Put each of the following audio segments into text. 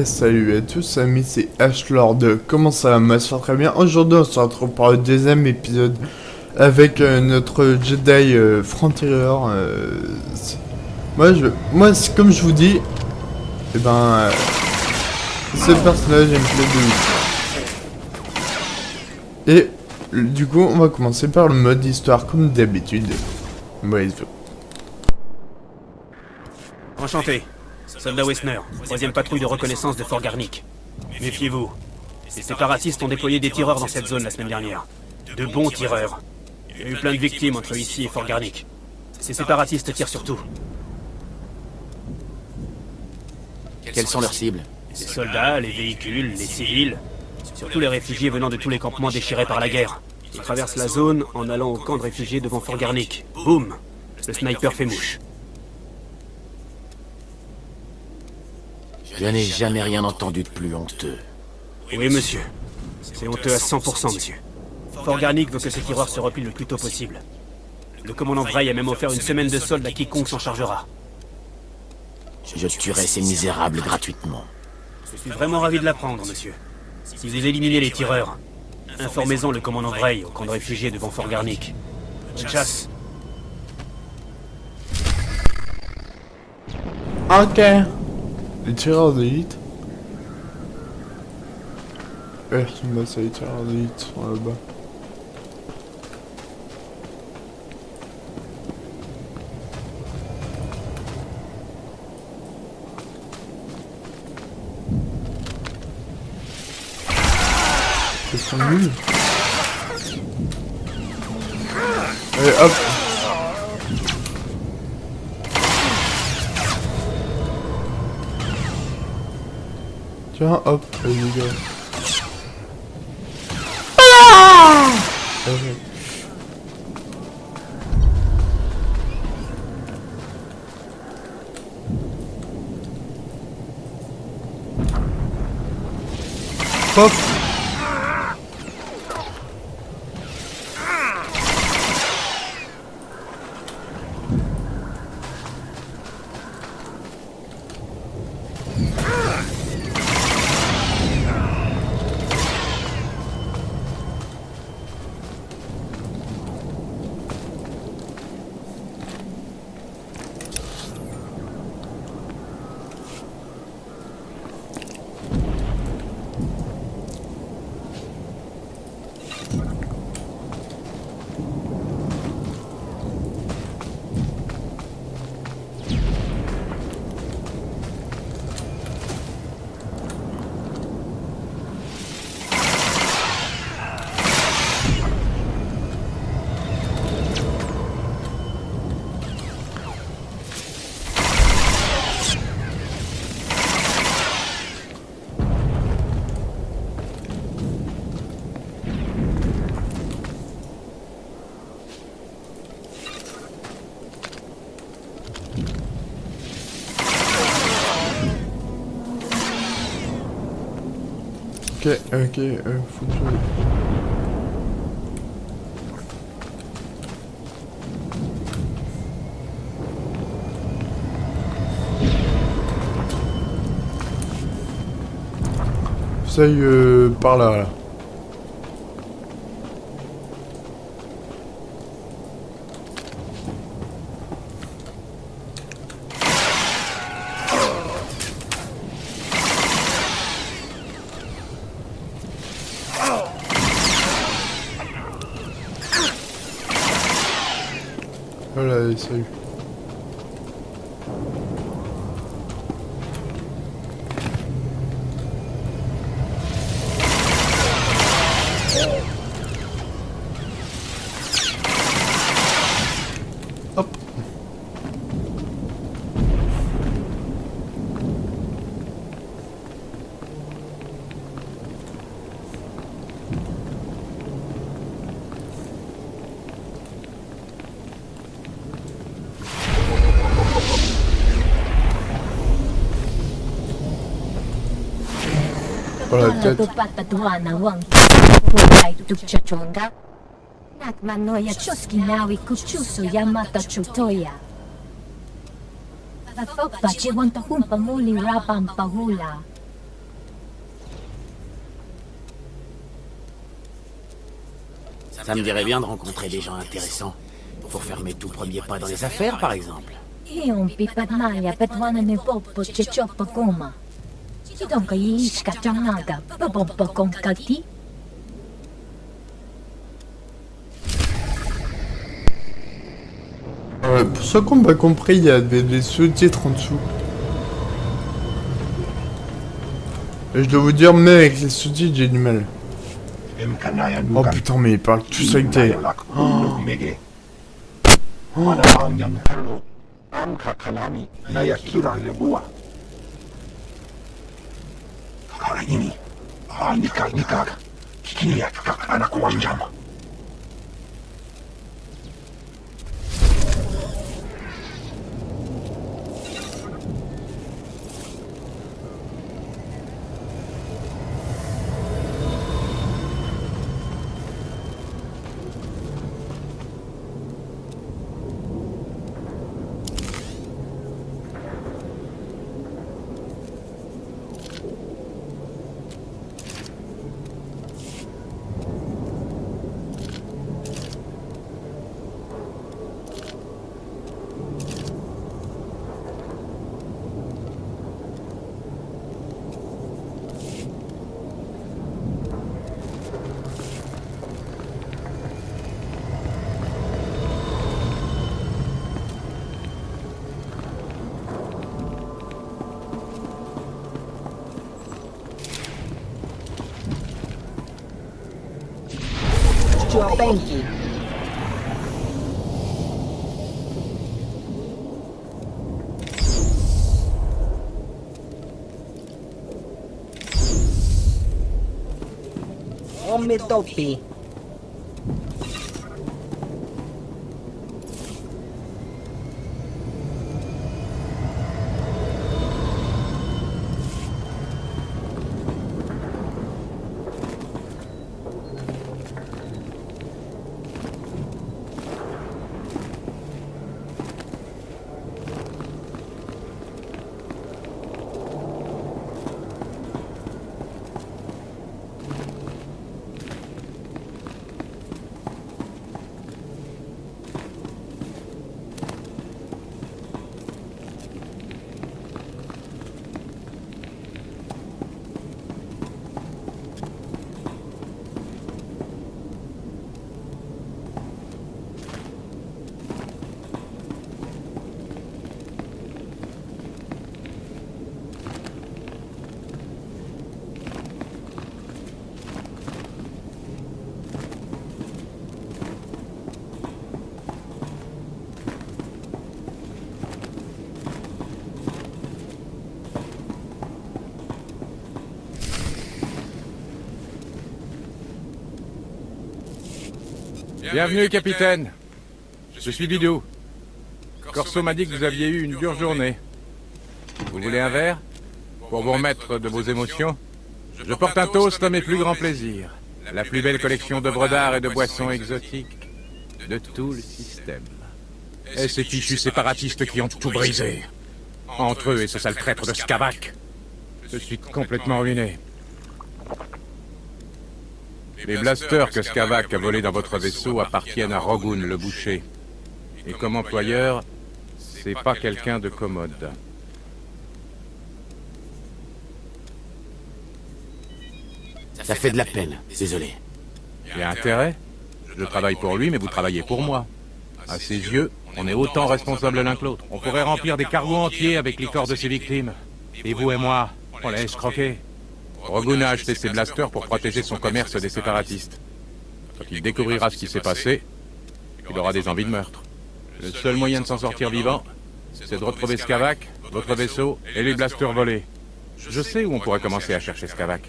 Salut à tous amis, c'est Ashlord. Comment ça va? Moi ça va très bien. Aujourd'hui on se retrouve pour le deuxième épisode avec notre Jedi franc-tireur. Comme je vous dis, eh ben, ce personnage il me plaît de ouf. Et du coup on va commencer par le mode histoire comme d'habitude. Enchanté. Soldat Wessner, troisième patrouille de reconnaissance de Fort Garnick. Méfiez-vous. Les séparatistes ont déployé des tireurs dans cette zone la semaine dernière. De bons tireurs. Il y a eu plein de victimes entre ici et Fort Garnick. Ces séparatistes tirent sur tout. Quelles sont leurs cibles? Les soldats, les véhicules, les civils. Surtout les réfugiés venant de tous les campements déchirés par la guerre. Ils traversent la zone en allant au camp de réfugiés devant Fort Garnick. Boum! Le sniper fait mouche. Je n'ai jamais rien entendu de plus honteux. Oui, monsieur. C'est honteux à 100%, monsieur. Fort Garnick veut que ces tireurs se replient le plus tôt possible. Le commandant Vrei a même offert une semaine de solde à quiconque s'en chargera. Je tuerai ces misérables gratuitement. Je suis vraiment ravi de l'apprendre, monsieur. Si vous éliminez les tireurs, informez-en le commandant Vrei au camp de réfugiés devant Fort Garnick. Bonne chasse. Ok. Les tireurs d'élite. Les tireurs d'élite sont là-bas. Ils sont nuls. Allez hop. Tiens, hop, allez les gars. Okay. Pop. Ok, faut que je... Ça y est, par là, là. Voilà, salut. Hop. Voilà, peut-être. Nakmanoya Chuskinawi Kuchusu Yamata Chutoya. Pagpagpachi want to humpamuli rapang pahula. Ça me dirait bien de rencontrer des gens intéressants. Pour faire mes tout premiers pas dans les affaires, par exemple. Ion pipadmaya petwanane popo chechopa goma. Tidonka iiska changaga babompa konkati. Pour ceux qui n'ont pas compris, il y a des sous-titres en dessous. Et je dois vous dire, même avec les sous-titres, j'ai du mal. Oh putain, mais il parle tout ça avec des... Benki. Ometopi. Bienvenue, capitaine. Je suis Bidou. Corso m'a dit que vous aviez eu une dure journée. Vous voulez un verre? Pour vous remettre de vos émotions? Je porte un toast à mes plus grands plaisirs. La plus belle collection d'œuvres d'art et de boissons exotiques de tout le système. Et ces fichus séparatistes qui ont tout brisé. Entre eux et ce sale traître de Skavak. Je suis complètement ruiné. Les blasters que Skavak a volés dans votre vaisseau appartiennent à Rogun le boucher. Et comme employeur, c'est pas quelqu'un de commode. Ça fait de la peine, désolé. Il y a intérêt? Je travaille pour lui, mais vous travaillez pour moi. À ses yeux, on est autant responsables l'un que l'autre. On pourrait remplir des cargos entiers avec les corps de ses victimes. Et vous et moi, on laisse croquer. Rogun a acheté ses blasters pour protéger son commerce des séparatistes. Quand il découvrira ce qui s'est passé, il aura des envies de meurtre. Le seul moyen de s'en sortir vivant, c'est de retrouver Skavak, votre vaisseau et les blasters volés. Je sais où on pourrait commencer à chercher Skavak.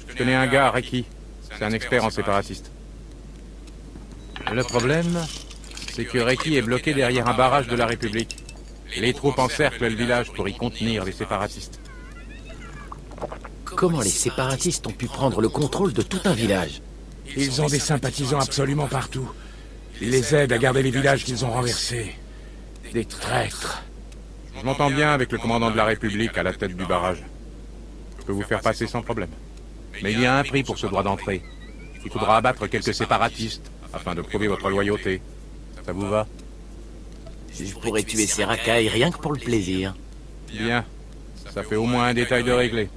Je connais un gars, Reki. C'est un expert en séparatiste. Le problème, c'est que Reki est bloqué derrière un barrage de la République. Les troupes encerclent le village pour y contenir les séparatistes. Comment les séparatistes ont pu prendre le contrôle de tout un village? Ils ont des sympathisants absolument partout. Ils les aident à garder les villages qu'ils ont renversés. Des traîtres. Je m'entends bien avec le commandant de la République à la tête du barrage. Je peux vous faire passer sans problème. Mais il y a un prix pour ce droit d'entrée. Il faudra abattre quelques séparatistes afin de prouver votre loyauté. Ça vous va? Je pourrais tuer ces racailles rien que pour le plaisir. Bien. Ça fait au moins un détail de régler.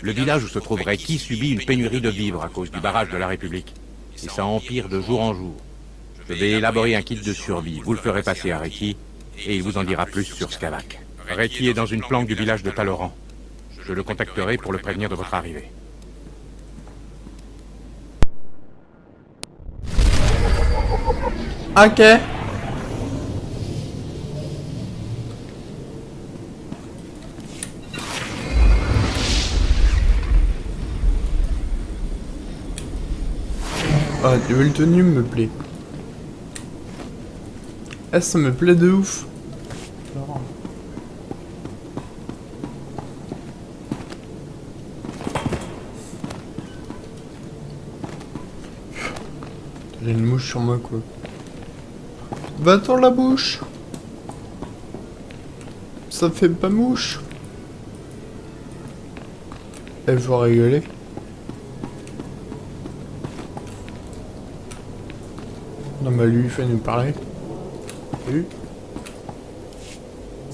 Le village où se trouve Reiki subit une pénurie de vivres à cause du barrage de la République. Et ça empire de jour en jour. Je vais élaborer un kit de survie. Vous le ferez passer à Reiki, et il vous en dira plus sur Skavak. Reiki est dans une planque du village de Taloran. Je le contacterai pour le prévenir de votre arrivée. Ok. Ah, la nouvelle tenue me plaît. Ah, ça me plaît de ouf. J'ai une mouche sur moi, quoi. Va-t'en la bouche. Ça fait pas mouche. Elle faut rigoler. Non mais lui il fait nous parler. Salut.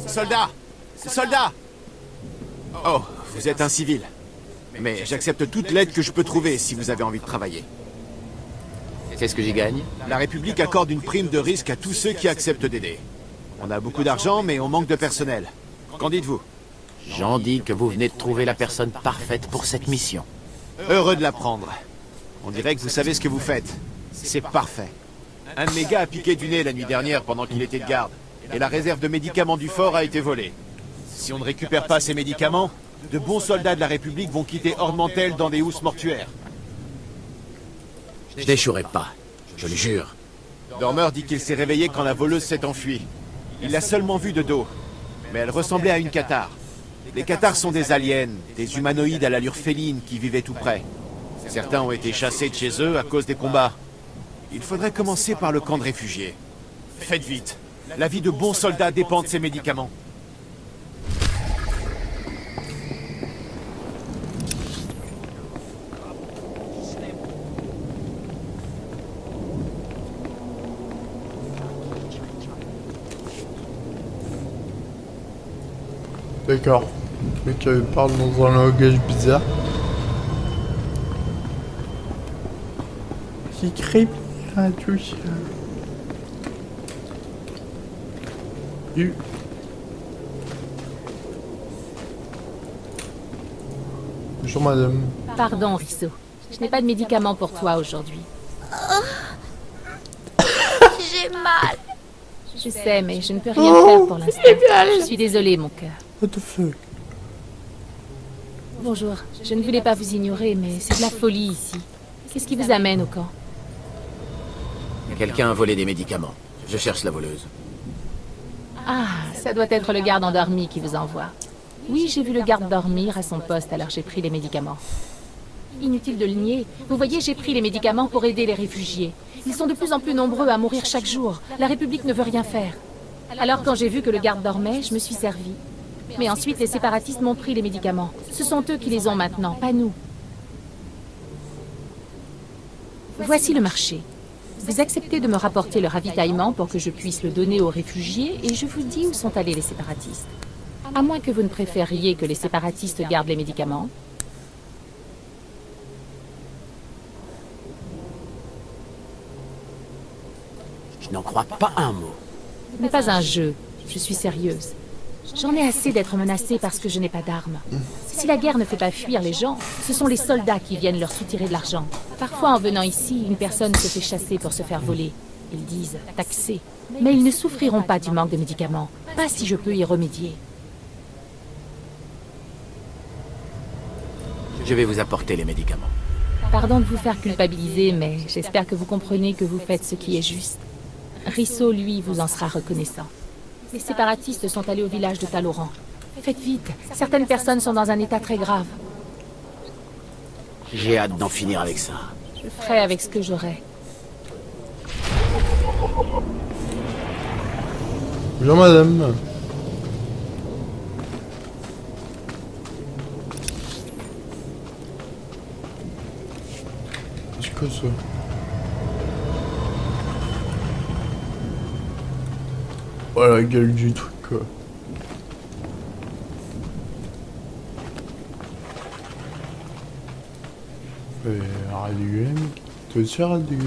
Soldat! Soldat! Oh, vous êtes un civil. Mais j'accepte toute l'aide que je peux trouver si vous avez envie de travailler. Qu'est-ce que j'y gagne? La République accorde une prime de risque à tous ceux qui acceptent d'aider. On a beaucoup d'argent, mais on manque de personnel. Qu'en dites-vous? J'en dis que vous venez de trouver la personne parfaite pour cette mission. Heureux de l'apprendre. On dirait que vous savez ce que vous faites. C'est parfait. Un de mes gars a piqué du nez la nuit dernière pendant qu'il était de garde. Et la réserve de médicaments du fort a été volée. Si on ne récupère pas ces médicaments, de bons soldats de la République vont quitter Hornemantel dans des housses mortuaires. Je n'échouerai pas, je le jure. Dormer dit qu'il s'est réveillé quand la voleuse s'est enfuie. Il l'a seulement vue de dos. Mais elle ressemblait à une cathare. Les cathares sont des aliens, des humanoïdes à l'allure féline qui vivaient tout près. Certains ont été chassés de chez eux à cause des combats. Il faudrait commencer par le camp de réfugiés. Faites vite. La vie de bons soldats dépend de ces médicaments. D'accord. Le mec parle dans un langage bizarre. Qui crie à touche. Bonjour madame. Pardon, Risso. Je n'ai pas de médicaments pour toi aujourd'hui. J'ai mal. Je sais, mais je ne peux rien faire pour l'instant. Je suis désolée, mon cœur. What the fuck? Bonjour. Je ne voulais pas vous ignorer, mais c'est de la folie ici. Qu'est-ce qui vous amène au camp? Quelqu'un a volé des médicaments. Je cherche la voleuse. Ah, ça doit être le garde endormi qui vous envoie. Oui, j'ai vu le garde dormir à son poste, alors j'ai pris les médicaments. Inutile de le nier. Vous voyez, j'ai pris les médicaments pour aider les réfugiés. Ils sont de plus en plus nombreux à mourir chaque jour. La République ne veut rien faire. Alors quand j'ai vu que le garde dormait, je me suis servi. Mais ensuite, les séparatistes m'ont pris les médicaments. Ce sont eux qui les ont maintenant, pas nous. Voici le marché. Vous acceptez de me rapporter le ravitaillement pour que je puisse le donner aux réfugiés et je vous dis où sont allés les séparatistes. À moins que vous ne préfériez que les séparatistes gardent les médicaments. Je n'en crois pas un mot. Ce n'est pas un jeu. Je suis sérieuse. J'en ai assez d'être menacée parce que je n'ai pas d'armes. Si la guerre ne fait pas fuir les gens, ce sont les soldats qui viennent leur soutirer de l'argent. Parfois, en venant ici, une personne se fait chasser pour se faire voler. Ils disent « taxer ». Mais ils ne souffriront pas du manque de médicaments. Pas si je peux y remédier. Je vais vous apporter les médicaments. Pardon de vous faire culpabiliser, mais j'espère que vous comprenez que vous faites ce qui est juste. Risso, lui, vous en sera reconnaissant. Les séparatistes sont allés au village de Taloran. Faites vite, certaines personnes sont dans un état très grave. J'ai hâte d'en finir avec ça. Je ferai avec ce que j'aurai. Bonjour madame. C'est quoi ça? Oh la gueule du truc quoi. Radieux, toi aussi radieux.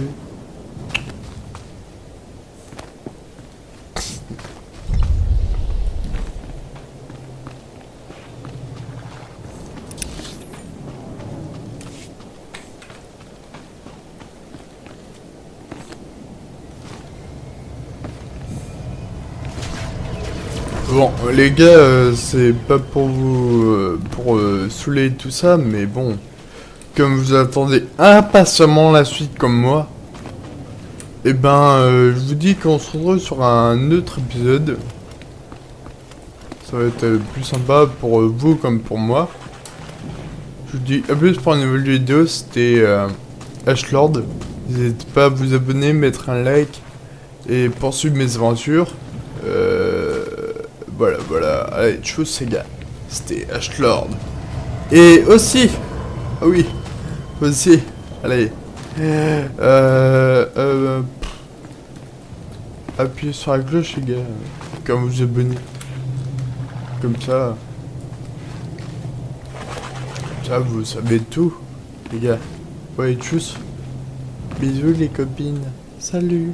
Bon, les gars, c'est pas pour vous saouler tout ça, mais bon, comme vous attendez impatiemment la suite comme moi, et ben, je vous dis qu'on se retrouve sur un autre épisode. Ça va être plus sympa pour vous comme pour moi. Je vous dis à plus pour une nouvelle vidéo, c'était Ashlord. N'hésitez pas à vous abonner, mettre un like et poursuivre mes aventures. Voilà, allez, tchuss les gars, c'était Ashlord. Et aussi, ah oui, aussi, allez, appuyez sur la cloche les gars, quand vous abonnez, comme ça vous savez tout, les gars. Ouais, tchuss, bisous les copines, salut.